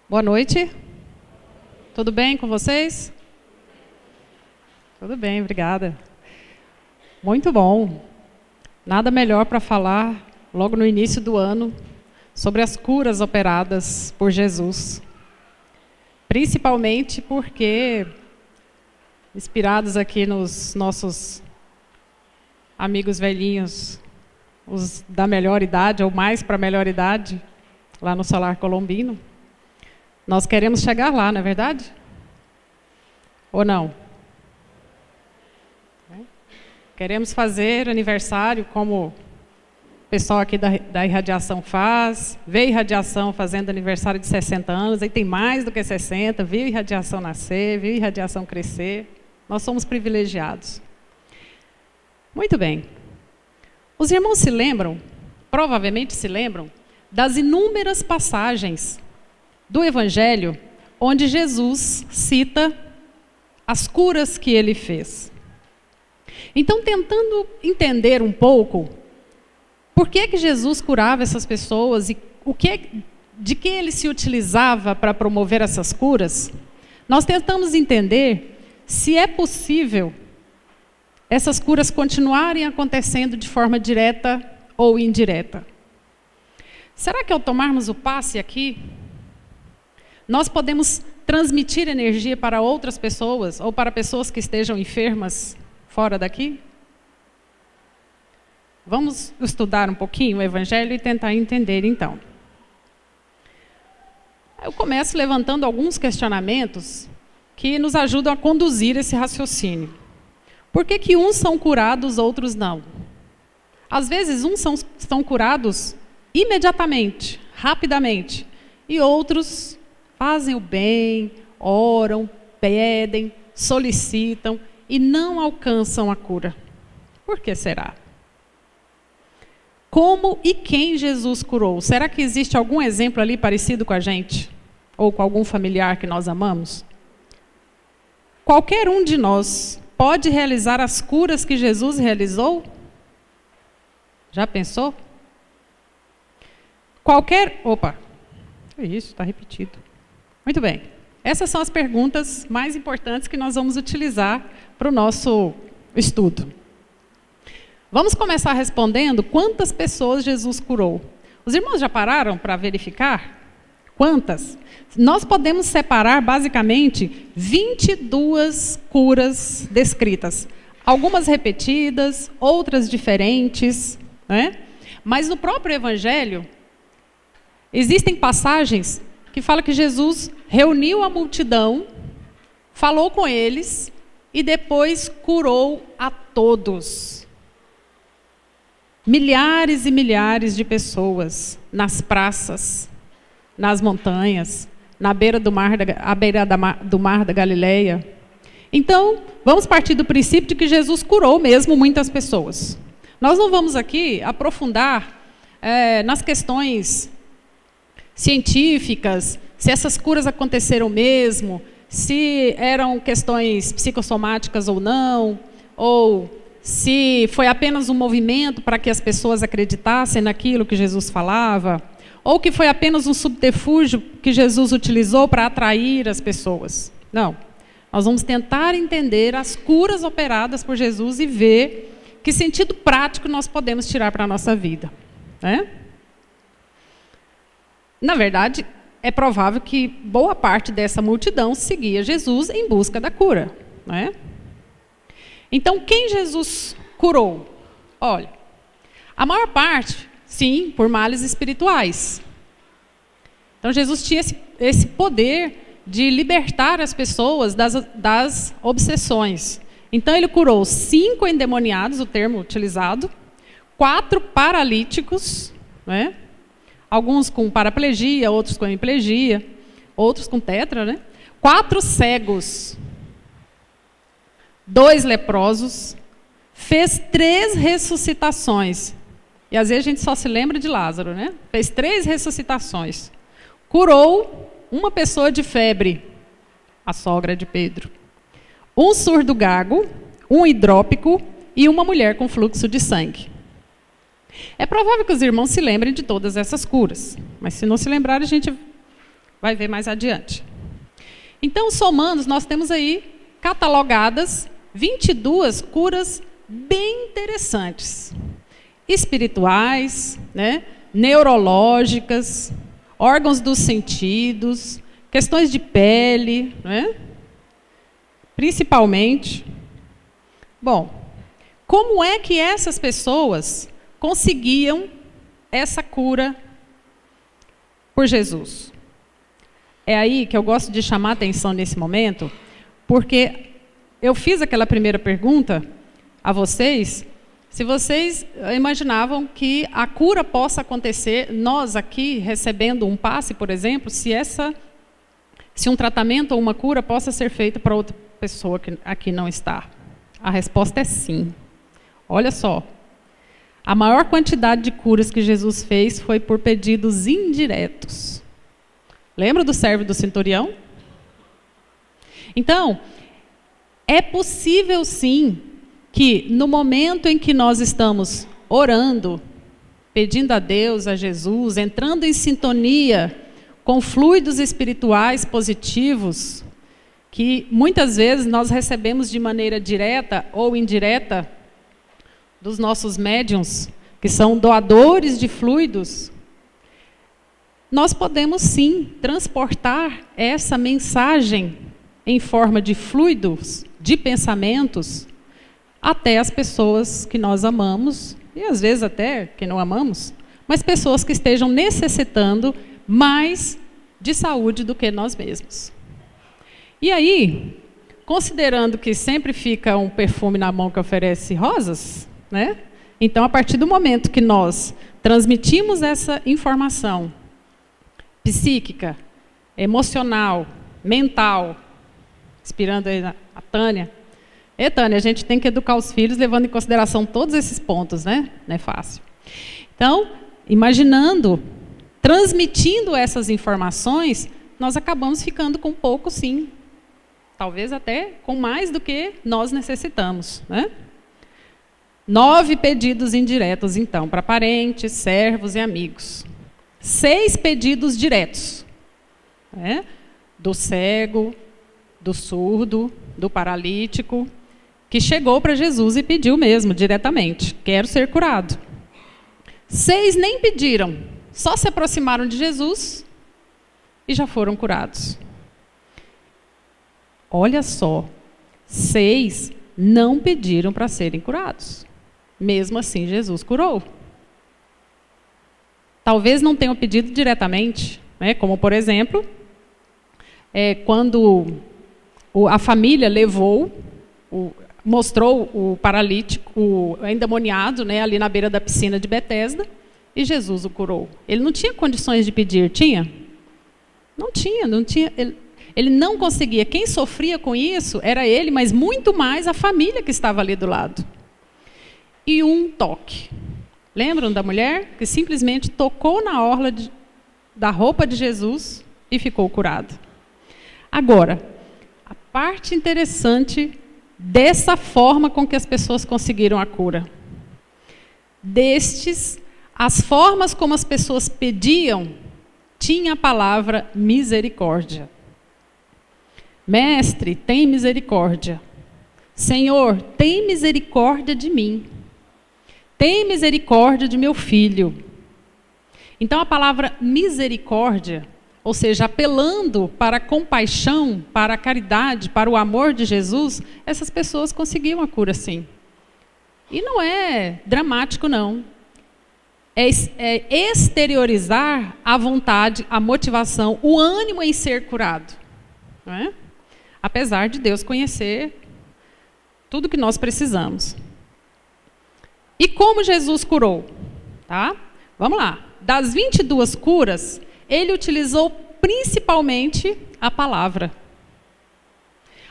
Boa noite. Tudo bem com vocês? Tudo bem, obrigada. Muito bom. Nada melhor para falar logo no início do ano sobre as curas operadas por Jesus. Principalmente porque, inspirados aqui nos nossos amigos velhinhos, os da melhor idade, ou mais para a melhor idade, lá no Solar Colombino, nós queremos chegar lá, não é verdade? Ou não? Queremos fazer aniversário como o pessoal aqui da Irradiação faz, vê Irradiação fazendo aniversário de 60 anos, aí tem mais do que 60, viu Irradiação nascer, viu Irradiação crescer. Nós somos privilegiados. Muito bem. Os irmãos se lembram, provavelmente se lembram, das inúmeras passagens do Evangelho onde Jesus cita as curas que ele fez. Então, tentando entender um pouco por que Jesus curava essas pessoas e de que ele se utilizava para promover essas curas, nós tentamos entender se é possível essas curas continuarem acontecendo de forma direta ou indireta. Será que ao tomarmos o passe aqui, nós podemos transmitir energia para outras pessoas ou para pessoas que estejam enfermas fora daqui? Vamos estudar um pouquinho o Evangelho e tentar entender então. Eu começo levantando alguns questionamentos que nos ajudam a conduzir esse raciocínio. Por que uns são curados, outros não? Às vezes uns são curados imediatamente, rapidamente, e outros fazem o bem, oram, pedem, solicitam e não alcançam a cura. Por que será? Como e quem Jesus curou? Será que existe algum exemplo ali parecido com a gente? Ou com algum familiar que nós amamos? Qualquer um de nós pode realizar as curas que Jesus realizou? Já pensou? Isso, está repetido. Muito bem. Essas são as perguntas mais importantes que nós vamos utilizar para o nosso estudo. Vamos começar respondendo quantas pessoas Jesus curou. Os irmãos já pararam para verificar? Quantas? Nós podemos separar basicamente 22 curas descritas. Algumas repetidas, outras diferentes, né? Mas no próprio Evangelho, existem passagens que falam que Jesus reuniu a multidão, falou com eles e depois curou a todos. Milhares e milhares de pessoas nas praças, nas montanhas, à beira do mar da Galileia. Então, vamos partir do princípio de que Jesus curou mesmo muitas pessoas. Nós não vamos aqui aprofundar nas questões científicas, se essas curas aconteceram mesmo, se eram questões psicossomáticas ou não, ou se foi apenas um movimento para que as pessoas acreditassem naquilo que Jesus falava, ou que foi apenas um subterfúgio que Jesus utilizou para atrair as pessoas. Não. Nós vamos tentar entender as curas operadas por Jesus e ver que sentido prático nós podemos tirar para a nossa vida, né? Na verdade, é provável que boa parte dessa multidão seguia Jesus em busca da cura, né? Então, quem Jesus curou? Olha, a maior parte, sim, por males espirituais. Então, Jesus tinha esse poder de libertar as pessoas das obsessões. Então, ele curou 5 endemoniados, o termo utilizado, 4 paralíticos, né? Alguns com paraplegia, outros com hemiplegia, outros com tetra, né? 4 cegos, 2 leprosos, fez 3 ressuscitações. E às vezes a gente só se lembra de Lázaro, né? Fez 3 ressuscitações. Curou uma pessoa de febre, a sogra de Pedro. Um surdo gago, um hidrópico e uma mulher com fluxo de sangue. É provável que os irmãos se lembrem de todas essas curas. Mas se não se lembrar, a gente vai ver mais adiante. Então, somando, nós temos aí catalogadas 22 curas bem interessantes. Espirituais, né? Neurológicas, órgãos dos sentidos, questões de pele, né? Principalmente. Bom, como é que essas pessoas conseguiam essa cura por Jesus? É aí que eu gosto de chamar a atenção nesse momento, porque eu fiz aquela primeira pergunta a vocês, se vocês imaginavam que a cura possa acontecer, nós aqui recebendo um passe, por exemplo, se um tratamento ou uma cura possa ser feita para outra pessoa que aqui não está. A resposta é sim. Olha só, a maior quantidade de curas que Jesus fez foi por pedidos indiretos. Lembra do servo do centurião? Então, é possível sim que no momento em que nós estamos orando, pedindo a Deus, a Jesus, entrando em sintonia com fluidos espirituais positivos, que muitas vezes nós recebemos de maneira direta ou indireta dos nossos médiuns, que são doadores de fluidos, nós podemos sim transportar essa mensagem em forma de fluidos, de pensamentos, até as pessoas que nós amamos, e às vezes até que não amamos, mas pessoas que estejam necessitando mais de saúde do que nós mesmos. E aí, considerando que sempre fica um perfume na mão que oferece rosas, né? Então, a partir do momento que nós transmitimos essa informação psíquica, emocional, mental, inspirando aí a Tânia. Tânia, a gente tem que educar os filhos levando em consideração todos esses pontos, né? Não é fácil. Então, imaginando, transmitindo essas informações, nós acabamos ficando com pouco, sim. Talvez até com mais do que nós necessitamos, né? 9 pedidos indiretos, então, para parentes, servos e amigos. 6 pedidos diretos, né? Do cego, do surdo, do paralítico, que chegou para Jesus e pediu mesmo, diretamente, quero ser curado. 6 nem pediram, só se aproximaram de Jesus e já foram curados. Olha só, 6 não pediram para serem curados. Mesmo assim, Jesus curou. Talvez não tenham pedido diretamente, né? Como, por exemplo, quando a família mostrou o paralítico, o endemoniado, né, ali na beira da piscina de Betesda, e Jesus o curou. Ele não tinha condições de pedir, tinha? Não tinha. Ele não conseguia. Quem sofria com isso era ele, mas muito mais a família que estava ali do lado. E um toque. Lembram da mulher que simplesmente tocou na orla da roupa de Jesus e ficou curada? Agora, a parte interessante dessa forma com que as pessoas conseguiram a cura. As formas como as pessoas pediam, tinha a palavra misericórdia. Mestre, tem misericórdia. Senhor, tem misericórdia de mim. Tem misericórdia de meu filho. Então a palavra misericórdia, ou seja, apelando para a compaixão, para a caridade, para o amor de Jesus, essas pessoas conseguiam a cura sim. E não é dramático, não. É exteriorizar a vontade, a motivação, o ânimo em ser curado. Não é? Apesar de Deus conhecer tudo que nós precisamos. E como Jesus curou? Tá? Vamos lá. Das 22 curas, ele utilizou principalmente a palavra.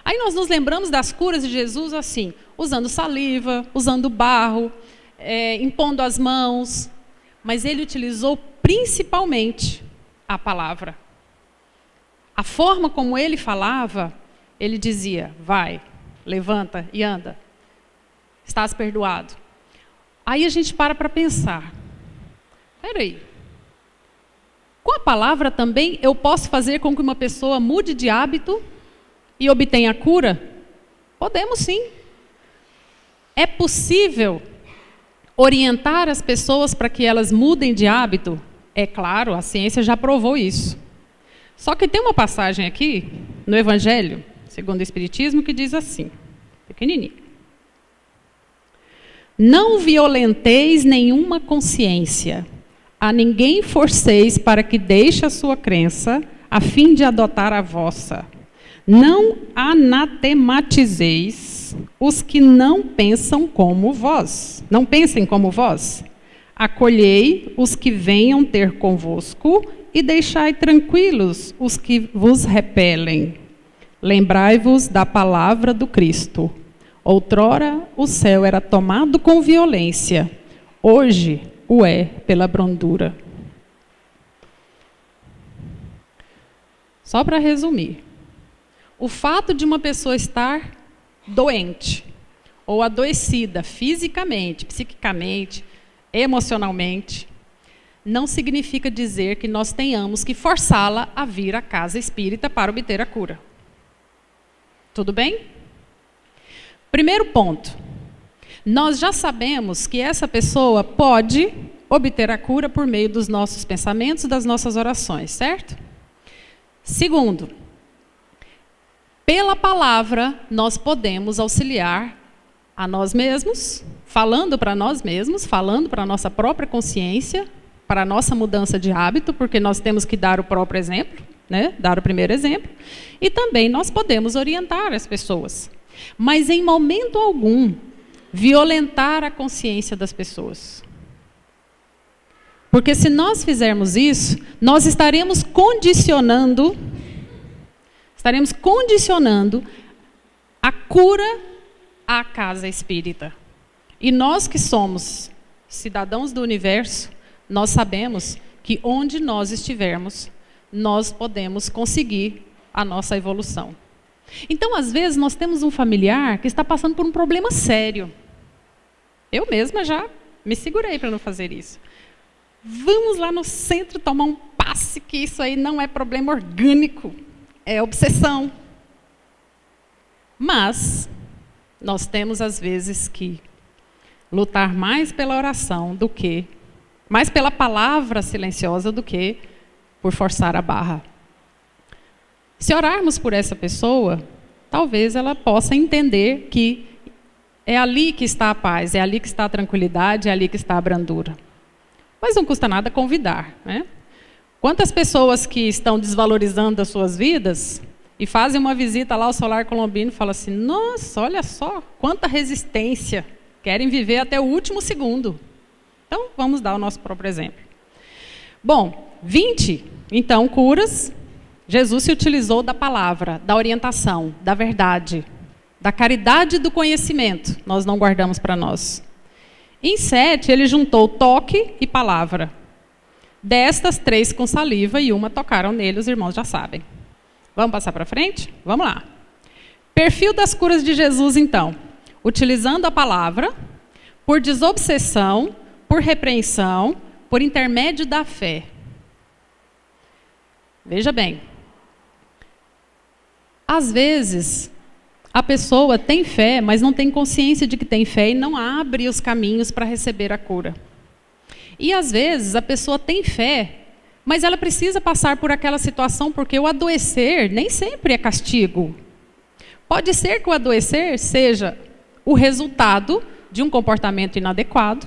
Aí nós nos lembramos das curas de Jesus assim, usando saliva, usando barro, impondo as mãos, mas ele utilizou principalmente a palavra. A forma como ele falava, ele dizia, vai, levanta e anda, estás perdoado. Aí a gente para pensar, espera aí, Com a palavra também eu posso fazer com que uma pessoa mude de hábito e obtenha a cura? Podemos sim. É possível orientar as pessoas para que elas mudem de hábito? É claro, a ciência já provou isso. Só que tem uma passagem aqui, no Evangelho, segundo o Espiritismo, que diz assim, pequenininho. Não violenteis nenhuma consciência, a ninguém forceis para que deixe a sua crença, a fim de adotar a vossa. Não anatematezeis os que não pensam como vós. Não pensem como vós. Acolhei os que venham ter convosco e deixai tranquilos os que vos repelem. Lembrai-vos da palavra do Cristo. Outrora o céu era tomado com violência, hoje o é pela brandura. Só para resumir, o fato de uma pessoa estar doente ou adoecida fisicamente, psiquicamente, emocionalmente, não significa dizer que nós tenhamos que forçá-la a vir à casa espírita para obter a cura. Tudo bem? Primeiro ponto. Nós já sabemos que essa pessoa pode obter a cura por meio dos nossos pensamentos e das nossas orações, certo? Segundo, pela palavra nós podemos auxiliar a nós mesmos, falando para nós mesmos, falando para a nossa própria consciência, para a nossa mudança de hábito, porque nós temos que dar o próprio exemplo, né? Dar o primeiro exemplo, e também nós podemos orientar as pessoas. Mas em momento algum, violentar a consciência das pessoas. Porque se nós fizermos isso, nós estaremos condicionando a cura à casa espírita. E nós que somos cidadãos do universo, nós sabemos que onde nós estivermos, nós podemos conseguir a nossa evolução. Então, às vezes, nós temos um familiar que está passando por um problema sério. Eu mesma já me segurei para não fazer isso. Vamos lá no centro tomar um passe, que isso aí não é problema orgânico, é obsessão. Mas nós temos, às vezes, que lutar mais pela oração do que, mais pela palavra silenciosa do que por forçar a barra. Se orarmos por essa pessoa, talvez ela possa entender que é ali que está a paz, é ali que está a tranquilidade, é ali que está a brandura. Mas não custa nada convidar, né? Quantas pessoas que estão desvalorizando as suas vidas e fazem uma visita lá ao Solar Colombino e falam assim, nossa, olha só, quanta resistência, querem viver até o último segundo. Então, vamos dar o nosso próprio exemplo. Bom, 20, então, curas. Jesus se utilizou da palavra, da orientação, da verdade, da caridade e do conhecimento. Nós não guardamos para nós. Em 7, ele juntou toque e palavra. Destas, 3 com saliva e uma tocaram nele, os irmãos já sabem. Vamos passar para frente? Vamos lá. Perfil das curas de Jesus, então. Utilizando a palavra, por desobsessão, por repreensão, por intermédio da fé. Veja bem. Às vezes, a pessoa tem fé, mas não tem consciência de que tem fé e não abre os caminhos para receber a cura. E às vezes a pessoa tem fé, mas ela precisa passar por aquela situação porque o adoecer nem sempre é castigo. Pode ser que o adoecer seja o resultado de um comportamento inadequado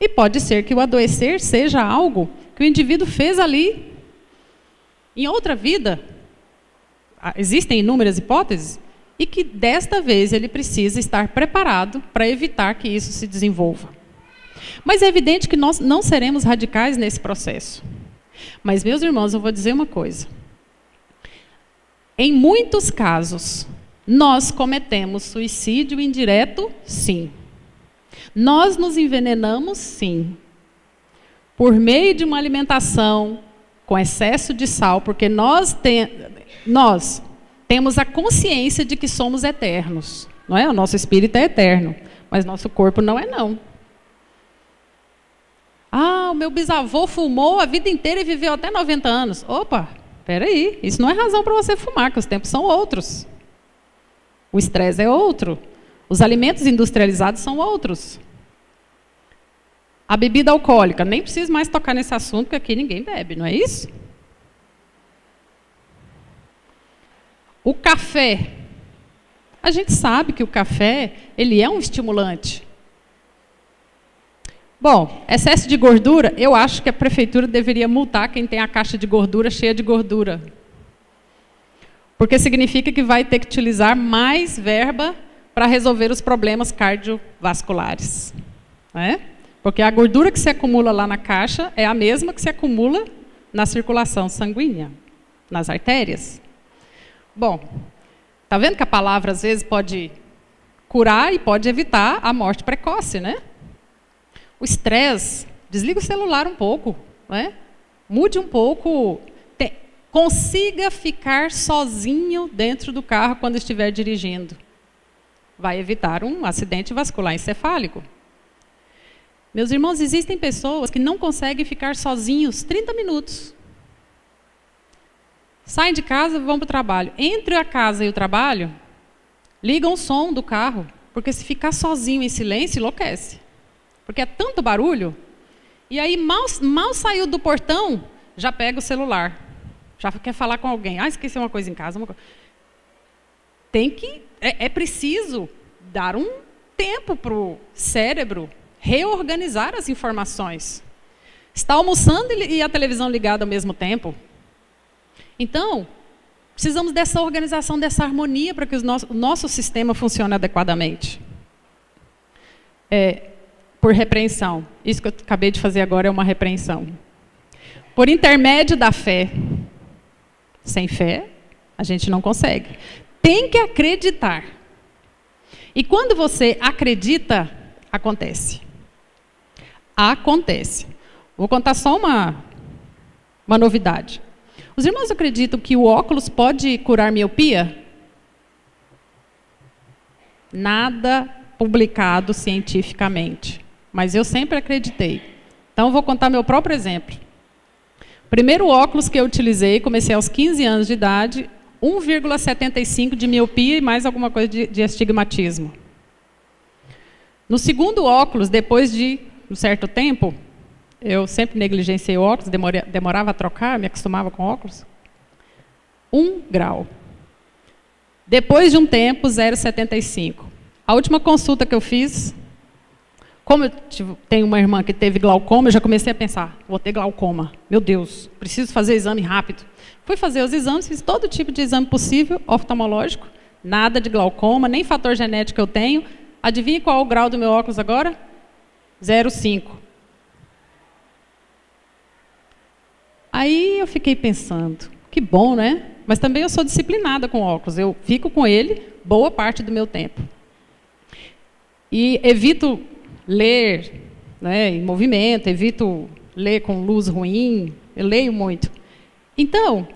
e pode ser que o adoecer seja algo que o indivíduo fez ali em outra vida. Existem inúmeras hipóteses e que desta vez ele precisa estar preparado para evitar que isso se desenvolva. Mas é evidente que nós não seremos radicais nesse processo. Mas, meus irmãos, eu vou dizer uma coisa. Em muitos casos, nós cometemos suicídio indireto, sim. Nós nos envenenamos, sim. Por meio de uma alimentação com excesso de sal, porque nós temos a consciência de que somos eternos. Não é? O nosso espírito é eterno, mas nosso corpo não é, não. Ah, o meu bisavô fumou a vida inteira e viveu até 90 anos. Opa, peraí, isso não é razão para você fumar, que os tempos são outros. O estresse é outro. Os alimentos industrializados são outros. A bebida alcoólica, nem preciso mais tocar nesse assunto, porque aqui ninguém bebe, não é isso? O café. A gente sabe que o café, ele é um estimulante. Bom, excesso de gordura, eu acho que a prefeitura deveria multar quem tem a caixa de gordura cheia de gordura. Porque significa que vai ter que utilizar mais verba para resolver os problemas cardiovasculares. Né? Porque a gordura que se acumula lá na caixa é a mesma que se acumula na circulação sanguínea, nas artérias. Bom, tá vendo que a palavra às vezes pode curar e pode evitar a morte precoce, né? O estresse, desliga o celular um pouco, né? Mude um pouco, consiga ficar sozinho dentro do carro quando estiver dirigindo. Vai evitar um acidente vascular encefálico. Meus irmãos, existem pessoas que não conseguem ficar sozinhos 30 minutos. Saem de casa e vão para o trabalho. Entre a casa e o trabalho, ligam o som do carro, porque se ficar sozinho em silêncio, enlouquece. Porque é tanto barulho, e aí mal saiu do portão, já pega o celular. Já quer falar com alguém. Ah, esqueci uma coisa em casa. É preciso dar um tempo para o cérebro reorganizar as informações. Está almoçando e a televisão ligada ao mesmo tempo. Então, precisamos dessa organização, dessa harmonia para que o nosso sistema funcione adequadamente. Por repreensão. Isso que eu acabei de fazer agora é uma repreensão. Por intermédio da fé. Sem fé, a gente não consegue. Tem que acreditar. E quando você acredita, acontece. Acontece. Vou contar só uma novidade. Os irmãos acreditam que o óculos pode curar miopia? Nada publicado cientificamente. Mas eu sempre acreditei. Então, vou contar meu próprio exemplo. Primeiro óculos que eu utilizei, comecei aos 15 anos de idade, 1,75 de miopia e mais alguma coisa de astigmatismo. No segundo óculos, depois de um certo tempo, eu sempre negligenciei óculos, demorava a trocar, me acostumava com óculos. 1 grau. Depois de um tempo, 0,75. A última consulta que eu fiz, como eu tenho uma irmã que teve glaucoma, eu já comecei a pensar, vou ter glaucoma. Meu Deus, preciso fazer exame rápido. Fui fazer os exames, fiz todo tipo de exame possível, oftalmológico, nada de glaucoma, nem fator genético eu tenho. Adivinha qual é o grau do meu óculos agora? 0,5. Aí eu fiquei pensando, que bom, né? Mas também eu sou disciplinada com óculos, eu fico com ele boa parte do meu tempo. E evito ler, né, em movimento, evito ler com luz ruim, eu leio muito. Então,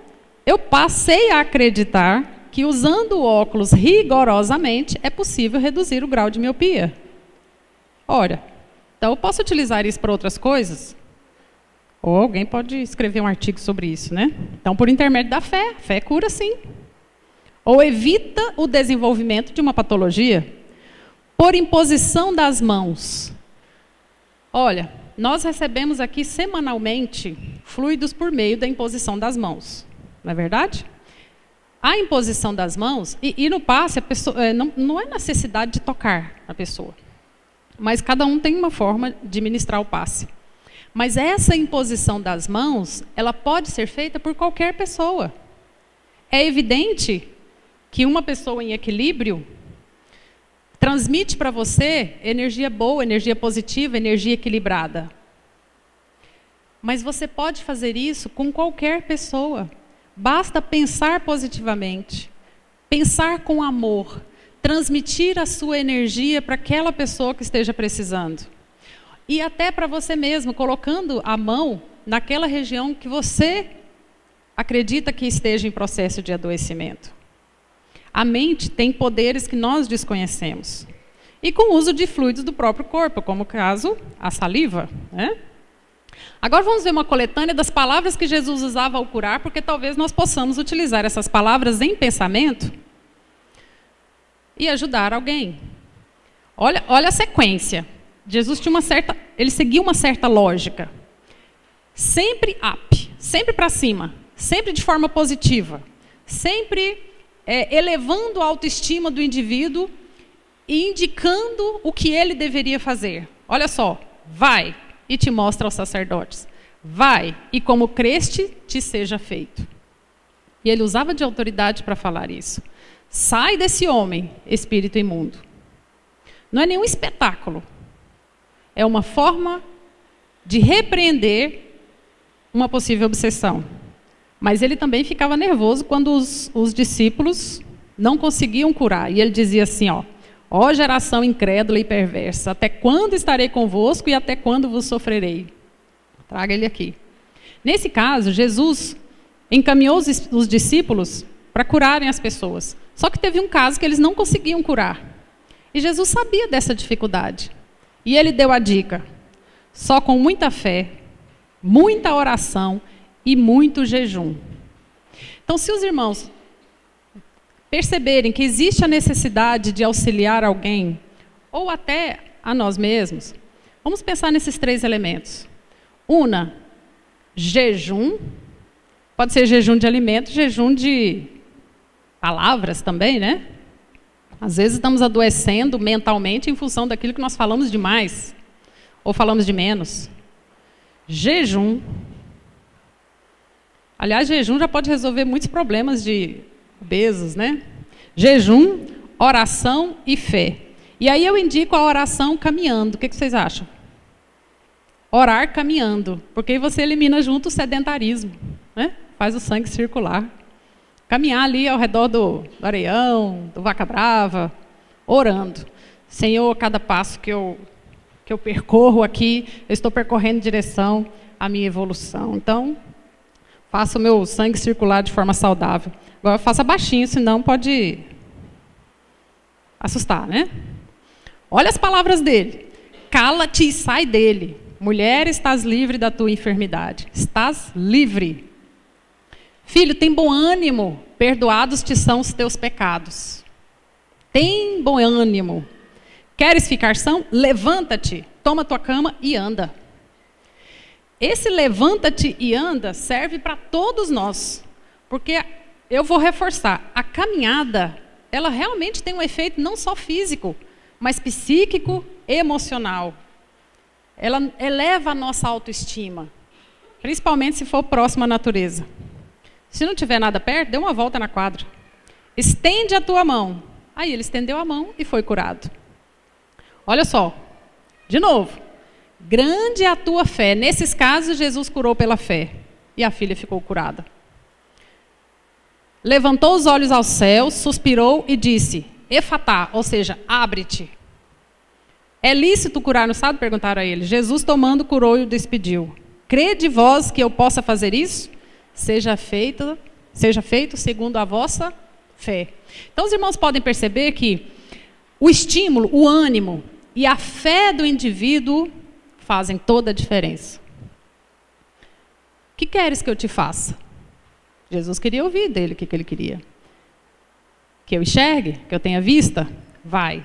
eu passei a acreditar que usando o óculos rigorosamente é possível reduzir o grau de miopia. Ora, então eu posso utilizar isso para outras coisas? Ou alguém pode escrever um artigo sobre isso, né? Então, por intermédio da fé, fé cura sim. Ou evita o desenvolvimento de uma patologia. Por imposição das mãos. Olha, nós recebemos aqui semanalmente fluidos por meio da imposição das mãos. Não é verdade? A imposição das mãos, e no passe, a pessoa, não é necessidade de tocar a pessoa. Mas cada um tem uma forma de ministrar o passe. Mas essa imposição das mãos, ela pode ser feita por qualquer pessoa. É evidente que uma pessoa em equilíbrio transmite para você energia boa, energia positiva, energia equilibrada. Mas você pode fazer isso com qualquer pessoa. Basta pensar positivamente, pensar com amor, transmitir a sua energia para aquela pessoa que esteja precisando. E até para você mesmo, colocando a mão naquela região que você acredita que esteja em processo de adoecimento. A mente tem poderes que nós desconhecemos. E com o uso de fluidos do próprio corpo, como o caso, a saliva, né? Agora vamos ver uma coletânea das palavras que Jesus usava ao curar, porque talvez nós possamos utilizar essas palavras em pensamento e ajudar alguém. Olha a sequência. Jesus tinha ele seguia uma certa lógica. Sempre up, sempre para cima, sempre de forma positiva, sempre elevando a autoestima do indivíduo e indicando o que ele deveria fazer. Olha só, vai e te mostra aos sacerdotes. Vai e como creste te seja feito. E ele usava de autoridade para falar isso. Sai desse homem, espírito imundo. Não é nenhum espetáculo. É uma forma de repreender uma possível obsessão. Mas ele também ficava nervoso quando os discípulos não conseguiam curar. E ele dizia assim, ó geração incrédula e perversa, até quando estarei convosco e até quando vos sofrerei? Traga ele aqui. Nesse caso, Jesus encaminhou os discípulos para curarem as pessoas. Só que teve um caso que eles não conseguiam curar. E Jesus sabia dessa dificuldade. E ele deu a dica. Só com muita fé, muita oração e muito jejum. Então, se os irmãos perceberem que existe a necessidade de auxiliar alguém, ou até a nós mesmos, vamos pensar nesses 3 elementos. Jejum. Pode ser jejum de alimento, jejum de palavras também, né? Às vezes estamos adoecendo mentalmente em função daquilo que nós falamos demais, ou falamos de menos. Jejum. Aliás, jejum já pode resolver muitos problemas de obesos, né? Jejum, oração e fé. E aí eu indico a oração caminhando. O que vocês acham? Orar caminhando, porque aí você elimina junto o sedentarismo, né? Faz o sangue circular. Caminhar ali ao redor do Areião, do Vaca Brava, orando. Senhor, cada passo que eu percorro aqui, eu estou percorrendo em direção à minha evolução. Então, faça o meu sangue circular de forma saudável. Agora, faça baixinho, senão pode assustar, né? Olha as palavras dele. Cala-te e sai dele. Mulher, estás livre da tua enfermidade. Estás livre. Filho, tem bom ânimo, perdoados te são os teus pecados. Tem bom ânimo. Queres ficar são? Levanta-te, toma tua cama e anda. Esse levanta-te e anda serve para todos nós. Porque eu vou reforçar, a caminhada, ela realmente tem um efeito não só físico, mas psíquico e emocional. Ela eleva a nossa autoestima, principalmente se for próximo à natureza. Se não tiver nada perto, dê uma volta na quadra. Estende a tua mão. Aí ele estendeu a mão e foi curado. Olha só, de novo. Grande é a tua fé. Nesses casos, Jesus curou pela fé. E a filha ficou curada. Levantou os olhos ao céu, suspirou e disse, Efatá, ou seja, abre-te. É lícito curar no sábado? Perguntaram a ele. Jesus, tomando, curou e o despediu. Crede vós que eu possa fazer isso? Seja feito segundo a vossa fé. Então, os irmãos podem perceber que o estímulo, o ânimo e a fé do indivíduo fazem toda a diferença. O que queres que eu te faça? Jesus queria ouvir dele o que ele queria. Que eu enxergue, que eu tenha vista? Vai.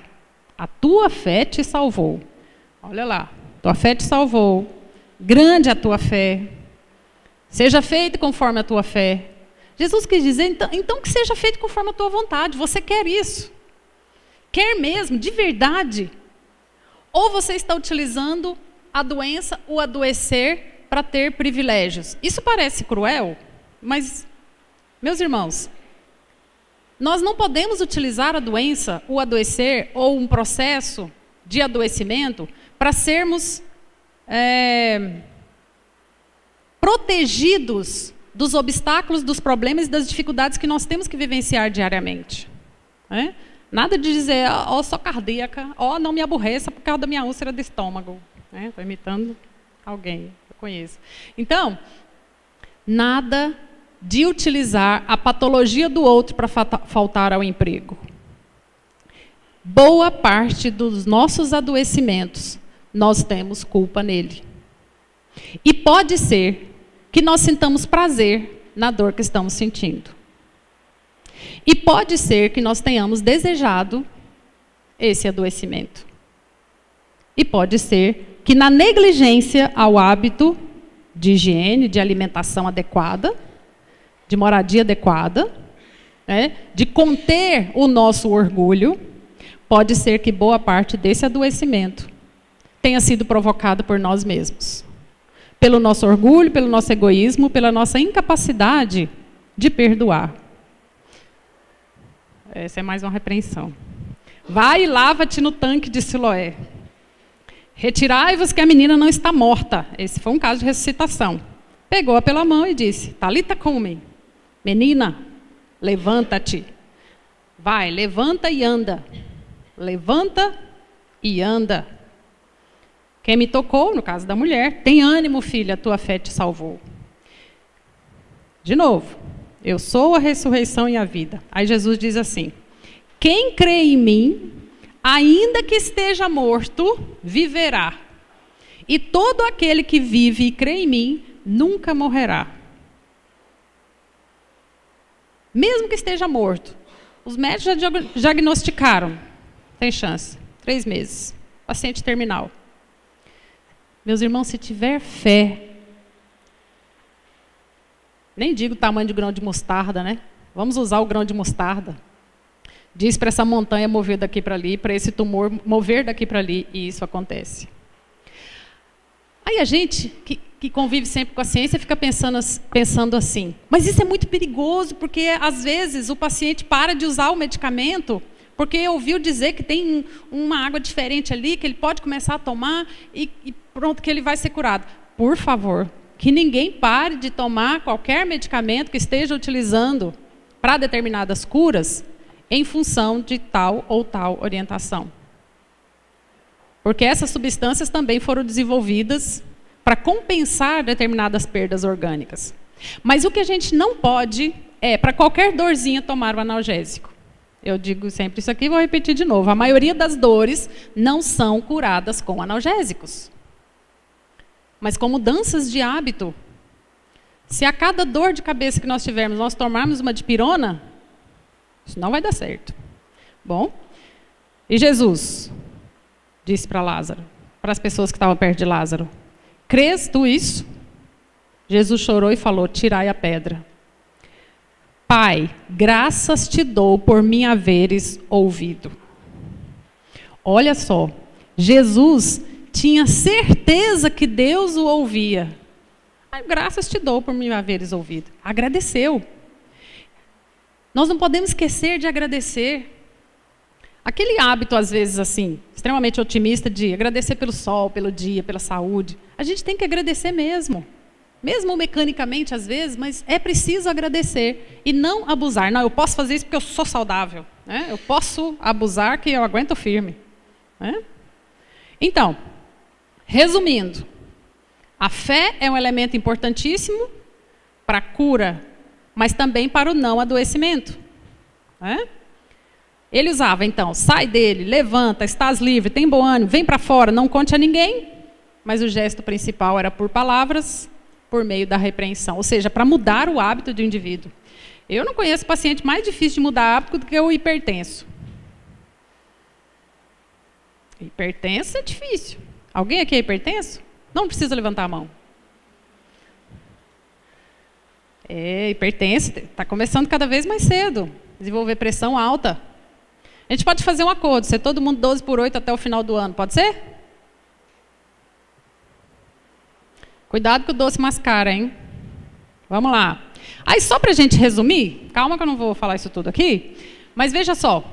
A tua fé te salvou. Olha lá, tua fé te salvou. Grande a tua fé. Seja feito conforme a tua fé. Jesus quis dizer, então que seja feito conforme a tua vontade. Você quer isso? Quer mesmo, de verdade? Ou você está utilizando a doença, o adoecer, para ter privilégios? Isso parece cruel, mas, meus irmãos, nós não podemos utilizar a doença, o adoecer, ou um processo de adoecimento, para sermos protegidos dos obstáculos, dos problemas e das dificuldades que nós temos que vivenciar diariamente. Nada de dizer, sou cardíaca, não me aborreça por causa da minha úlcera do estômago. Estou imitando alguém que eu conheço. Então, nada de utilizar a patologia do outro para faltar ao emprego. Boa parte dos nossos adoecimentos, nós temos culpa nele. E pode ser que nós sintamos prazer na dor que estamos sentindo. E pode ser que nós tenhamos desejado esse adoecimento. E pode ser que na negligência ao hábito de higiene, de alimentação adequada, de moradia adequada, de conter o nosso orgulho, pode ser que boa parte desse adoecimento tenha sido provocado por nós mesmos. Pelo nosso orgulho, pelo nosso egoísmo, pela nossa incapacidade de perdoar. Essa é mais uma repreensão. Vai e lava-te no tanque de Siloé. Retirai-vos que a menina não está morta. Esse foi um caso de ressuscitação. Pegou-a pela mão e disse, Talita cumi, menina, levanta-te. Vai, levanta e anda. Levanta e anda. Quem me tocou, no caso da mulher, tem ânimo, filha, a tua fé te salvou. De novo, eu sou a ressurreição e a vida. Aí Jesus diz assim, quem crê em mim, ainda que esteja morto, viverá. E todo aquele que vive e crê em mim, nunca morrerá. Mesmo que esteja morto. Os médicos já diagnosticaram. Tem chance. 3 meses. Paciente terminal. Meus irmãos, se tiver fé, nem digo o tamanho de grão de mostarda, né? Vamos usar o grão de mostarda. Diz para essa montanha mover daqui para ali, para esse tumor mover daqui para ali, e isso acontece. Aí a gente, que convive sempre com a ciência, fica pensando assim, mas isso é muito perigoso, porque às vezes o paciente para de usar o medicamento, porque ouviu dizer que tem uma água diferente ali, que ele pode começar a tomar, e pronto, que ele vai ser curado. Por favor, que ninguém pare de tomar qualquer medicamento que esteja utilizando para determinadas curas, em função de tal ou tal orientação. Porque essas substâncias também foram desenvolvidas para compensar determinadas perdas orgânicas. Mas o que a gente não pode é, para qualquer dorzinha, tomar o analgésico. Eu digo sempre isso aqui e vou repetir de novo. A maioria das dores não são curadas com analgésicos, mas com mudanças de hábito. Se a cada dor de cabeça que nós tivermos, nós tomarmos uma dipirona, isso não vai dar certo. Bom, e Jesus disse para Lázaro, para as pessoas que estavam perto de Lázaro, crês tu isso? Jesus chorou e falou, tirai a pedra. Pai, graças te dou por me haveres ouvido. Olha só, Jesus tinha certeza que Deus o ouvia. Graças te dou por me haveres ouvido. Agradeceu. Nós não podemos esquecer de agradecer. Aquele hábito, às vezes, assim, extremamente otimista de agradecer pelo sol, pelo dia, pela saúde. A gente tem que agradecer mesmo. Mesmo mecanicamente, às vezes, mas é preciso agradecer e não abusar. Não, eu posso fazer isso porque eu sou saudável. Né? Eu posso abusar que eu aguento firme. Né? Então, resumindo, a fé é um elemento importantíssimo para a cura, mas também para o não adoecimento. Né? Ele usava, então, sai dele, levanta, estás livre, tem bom ânimo, vem para fora, não conte a ninguém. Mas o gesto principal era por palavras, por meio da repreensão, ou seja, para mudar o hábito do indivíduo. Eu não conheço paciente mais difícil de mudar hábito do que o hipertenso. Hipertenso é difícil. Alguém aqui é hipertenso? Não precisa levantar a mão. Hipertenso, está começando cada vez mais cedo. Desenvolver pressão alta. A gente pode fazer um acordo, ser todo mundo 12/8 até o final do ano, pode ser? Cuidado que o doce mascara, hein? Vamos lá. Aí, só para a gente resumir, calma que eu não vou falar isso tudo aqui, mas veja só,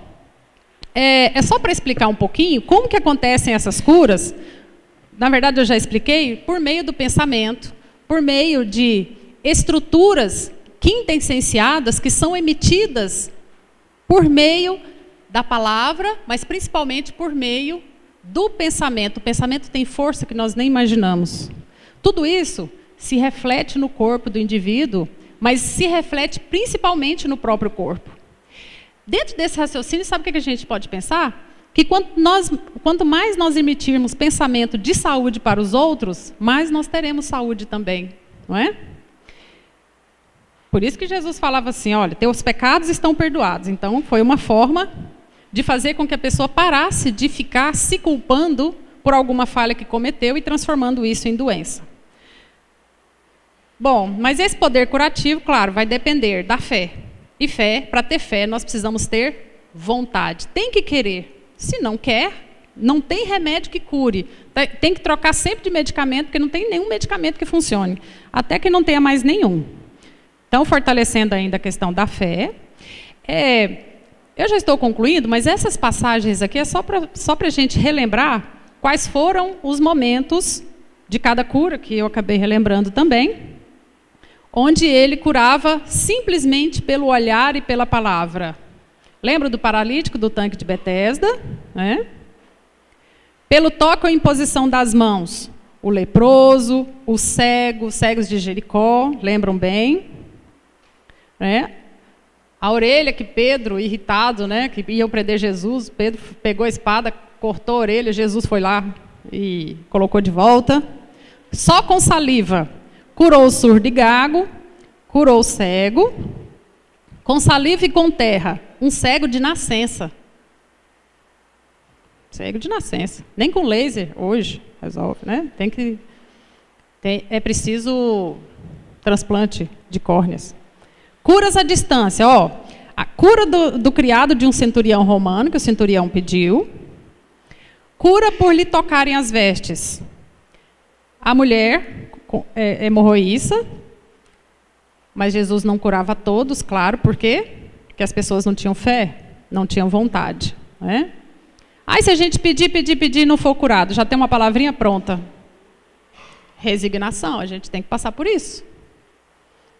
é só para explicar um pouquinho como que acontecem essas curas. Na verdade, eu já expliquei, por meio do pensamento, por meio de estruturas quintessenciadas que são emitidas por meio da palavra, mas principalmente por meio do pensamento. O pensamento tem força que nós nem imaginamos. Tudo isso se reflete no corpo do indivíduo, mas se reflete principalmente no próprio corpo. Dentro desse raciocínio, sabe o que a gente pode pensar? que quanto mais nós emitirmos pensamento de saúde para os outros, mais nós teremos saúde também, não é? Por isso que Jesus falava assim, olha, teus pecados estão perdoados. Então, foi uma forma de fazer com que a pessoa parasse de ficar se culpando por alguma falha que cometeu e transformando isso em doença. Bom, mas esse poder curativo, claro, vai depender da fé. E fé, para ter fé, nós precisamos ter vontade. Tem que querer. Se não quer, não tem remédio que cure. Tem que trocar sempre de medicamento, porque não tem nenhum medicamento que funcione. Até que não tenha mais nenhum. Então, fortalecendo ainda a questão da fé. Eu já estou concluindo, mas essas passagens aqui é só para a gente relembrar quais foram os momentos de cada cura, que eu acabei relembrando também, onde ele curava simplesmente pelo olhar e pela palavra. Lembra do paralítico do tanque de Betesda? Né? Pelo toque ou imposição das mãos, o leproso, os cegos de Jericó, lembram bem? Né? A orelha que Pedro, irritado, né, que ia prender Jesus, Pedro pegou a espada, cortou a orelha, Jesus foi lá e colocou de volta. Só com saliva, curou o surdo e gago, curou o cego, com saliva e com terra, um cego de nascença. Cego de nascença. Nem com laser hoje resolve, né? É preciso transplante de córneas. Curas à distância, ó. A cura do criado de um centurião romano, que o centurião pediu. Cura por lhe tocarem as vestes. A mulher hemorroíça, mas Jesus não curava todos, claro, por quê? Porque as pessoas não tinham fé, não tinham vontade. Né? Aí se a gente pedir e não for curado, já tem uma palavrinha pronta. Resignação, a gente tem que passar por isso.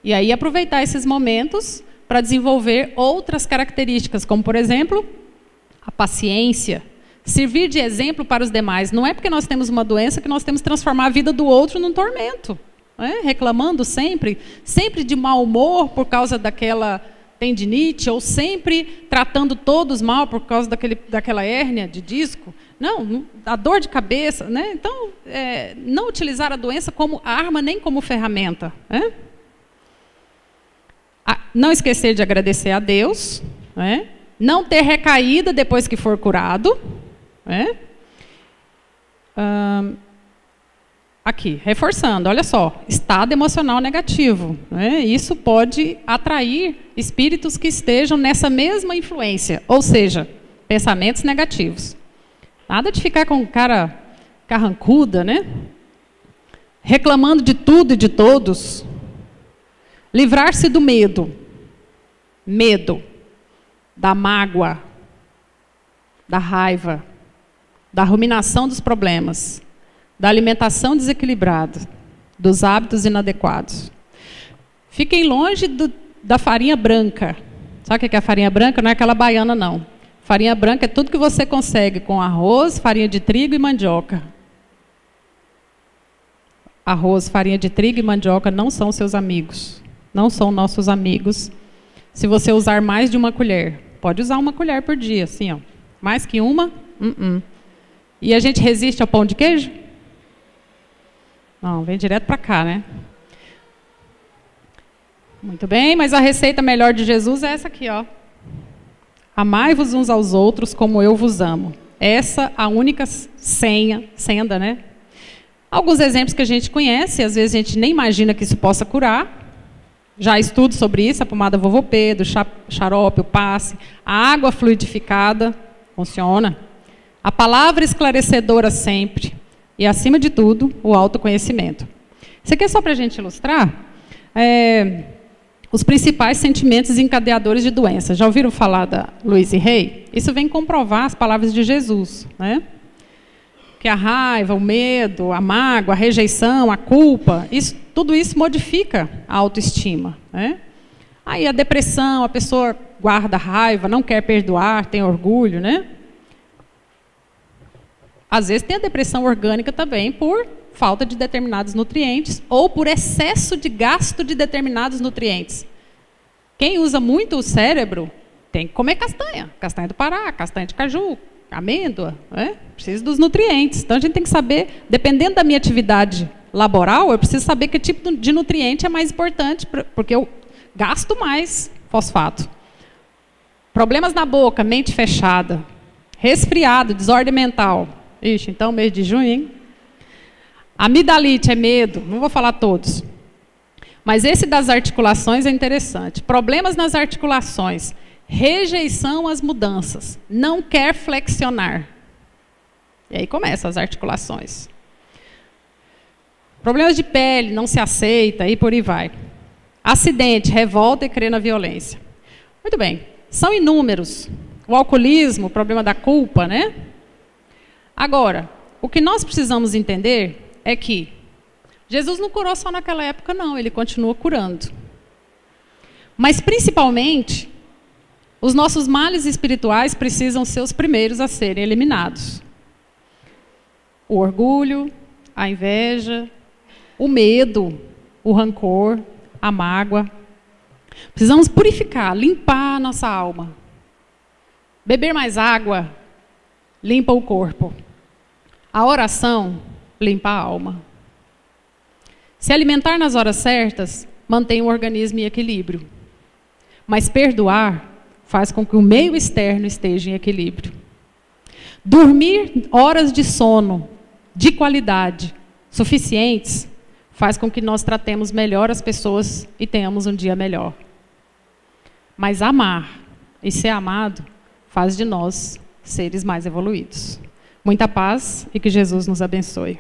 E aí aproveitar esses momentos para desenvolver outras características, como, por exemplo, a paciência. Servir de exemplo para os demais. Não é porque nós temos uma doença que nós temos que transformar a vida do outro num tormento. Né? Reclamando sempre de mau humor por causa daquela tendinite, ou sempre tratando todos mal por causa daquela hérnia de disco. Não, a dor de cabeça. Né? Então, não utilizar a doença como arma nem como ferramenta. Né? Não esquecer de agradecer a Deus. Né? Não ter recaída depois que for curado. Aqui, reforçando, olha só, estado emocional negativo. Isso pode atrair espíritos que estejam nessa mesma influência, ou seja, pensamentos negativos. Nada de ficar com cara carrancuda, né? Reclamando de tudo e de todos. Livrar-se do medo, da mágoa, da raiva, da ruminação dos problemas, da alimentação desequilibrada, dos hábitos inadequados. Fiquem longe da farinha branca. Sabe o que é a farinha branca? Não é aquela baiana, não. Farinha branca é tudo que você consegue com arroz, farinha de trigo e mandioca. Arroz, farinha de trigo e mandioca não são seus amigos. Não são nossos amigos. Se você usar mais de uma colher, pode usar uma colher por dia, assim, ó. Mais que uma? E a gente resiste ao pão de queijo? Não, vem direto para cá, né? Muito bem, mas a receita melhor de Jesus é essa aqui, ó. Amai-vos uns aos outros como eu vos amo. Essa a única senda, né? Alguns exemplos que a gente conhece, às vezes a gente nem imagina que isso possa curar. Já estudo sobre isso, a pomada Vovô Pedro, xarope, o passe, a água fluidificada, funciona. A palavra esclarecedora sempre. E, acima de tudo, o autoconhecimento. Isso aqui é só para a gente ilustrar os principais sentimentos encadeadores de doença. Já ouviram falar da Louise Hay? Isso vem comprovar as palavras de Jesus. Né? Que a raiva, o medo, a mágoa, a rejeição, a culpa, tudo isso modifica a autoestima. Né? Aí a depressão, a pessoa guarda raiva, não quer perdoar, tem orgulho, né? Às vezes tem a depressão orgânica também por falta de determinados nutrientes ou por excesso de gasto de determinados nutrientes. Quem usa muito o cérebro tem que comer castanha. Castanha do Pará, castanha de caju, amêndoa, né? Preciso dos nutrientes. Então a gente tem que saber, dependendo da minha atividade laboral, eu preciso saber que tipo de nutriente é mais importante, porque eu gasto mais fosfato. Problemas na boca, mente fechada, resfriado, desordem mental. Ixi, então mês de junho, hein? Amidalite é medo, não vou falar todos. Mas esse das articulações é interessante. Problemas nas articulações, rejeição às mudanças, não quer flexionar. E aí começam as articulações. Problemas de pele, não se aceita, e por aí vai. Acidente, revolta e crê na violência. Muito bem, são inúmeros. O alcoolismo, o problema da culpa, né? Agora, o que nós precisamos entender é que Jesus não curou só naquela época, não. Ele continua curando. Mas, principalmente, os nossos males espirituais precisam ser os primeiros a serem eliminados. O orgulho, a inveja, o medo, o rancor, a mágoa. Precisamos purificar, limpar a nossa alma. Beber mais água limpa o corpo. A oração limpa a alma. Se alimentar nas horas certas mantém o organismo em equilíbrio. Mas perdoar faz com que o meio externo esteja em equilíbrio. Dormir horas de sono de qualidade suficientes faz com que nós tratemos melhor as pessoas e tenhamos um dia melhor. Mas amar e ser amado faz de nós seres mais evoluídos. Muita paz e que Jesus nos abençoe.